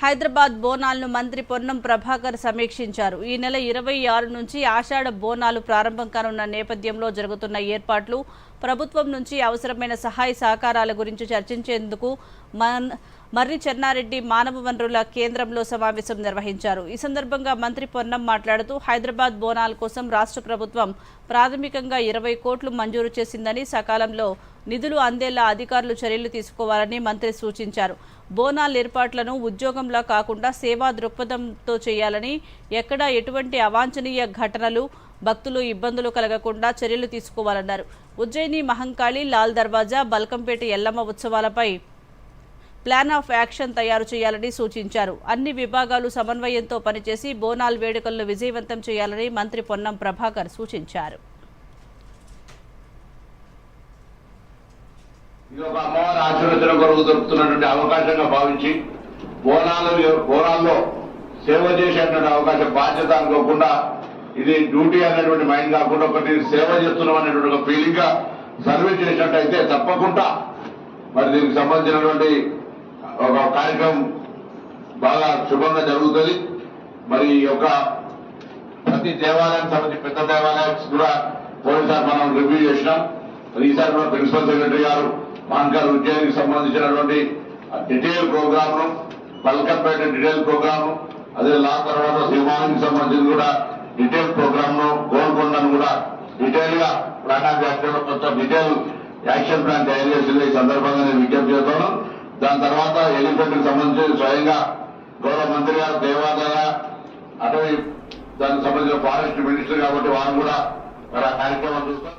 హైదరాబాద్ బోనాలను మంత్రి పొన్నం ప్రభాకర్ సమీక్షించారు. ఈ నెల 26 నుంచి ఆషాఢ బోనాలు ప్రారంభం కానున్న నేపథ్యంలో జరుగుతున్న ఏర్పాట్లు, ప్రభుత్వం నుంచి అవసరమైన సహాయ సహకారాల గురించి చర్చించేందుకు మర్రి చెన్నారెడ్డి మానవ వనరుల కేంద్రంలో సమావేశం నిర్వహించారు. ఈ సందర్భంగా మంత్రి పొన్నం మాట్లాడుతూ హైదరాబాద్ బోనాల కోసం రాష్ట్ర ప్రభుత్వం ప్రాథమికంగా 20 కోట్లు మంజూరు చేసిందని, సకాలంలో నిధులు అందేలా అధికారులు చర్యలు తీసుకోవాలని మంత్రి సూచించారు. బోనాల ఏర్పాట్లను ఉద్యోగంలా కాకుండా సేవా దృక్పథంతో చేయాలని, ఎక్కడా ఎటువంటి అవాంఛనీయ ఘటనలు, భక్తులు ఇబ్బందులు కలగకుండా చర్యలు తీసుకోవాలన్నారు. ఉజ్జయిని మహంకాళి, లాల్ దర్వాజా, బల్కంపేట ఎల్లమ్మ ఉత్సవాలపై ప్లాన్ ఆఫ్ యాక్షన్ తయారు చేయాలని సూచించారు. అన్ని విభాగాలు సమన్వయంతో పనిచేసి బోనాల్ వేడుకలను విజయవంతం చేయాలని మంత్రి పొన్నం ప్రభాకర్ సూచించారు. ఇది ఒక అమ్మవారి ఆశీర్వచనం కొరకు దొరుకుతున్నటువంటి అవకాశంగా భావించి బోనాల్లో సేవ చేసేటువంటి అవకాశం, బాధ్యత అనుకోకుండా ఇది డ్యూటీ అనేటువంటి మైండ్ కాకుండా ఒకటి సేవ చేస్తున్నాం అనేటువంటి ఒక ఫీలింగ్ గా సర్వీస్ చేసినట్టయితే తప్పకుండా మరి దీనికి సంబంధించినటువంటి ఒక కార్యక్రమం బాగా శుభంగా జరుగుతుంది. మరి ఈ యొక్క ప్రతి దేవాలయం సంబంధించి పెద్ద దేవాలయం కూడా పోయినసారి మనం రివ్యూ చేసినాం. మరి ఈసారి కూడా ప్రిన్సిపల్ సెక్రటరీ గారు మాన్కార్ ఉద్యోగానికి సంబంధించినటువంటి డీటెయిల్ ప్రోగ్రామ్ ను, బల్కంపేట డీటెయిల్ ప్రోగ్రామ్ ను, అదే లా తర్వాత సింహానికి సంబంధించి కూడా డీటెయిల్ ప్రోగ్రామ్ ను, గోల్కొండను కూడా డీటెయిల్ గా ప్లాన్ ఆఫ్ యాక్షన్ కొంత డీటెయిల్ యాక్షన్ ప్లాన్ తయారు చేసింది. ఈ సందర్భంగా నేను విజ్ఞప్తి చేస్తాను. దాని తర్వాత ఎలిఫెంట్ కి సంబంధించి స్వయంగా గౌరవ మంత్రి గారు దేవాదాయ అటవీ దానికి సంబంధించిన ఫారెస్ట్ మినిస్టర్ కాబట్టి వారు కూడా మరి ఆ కార్యక్రమం చూస్తారు.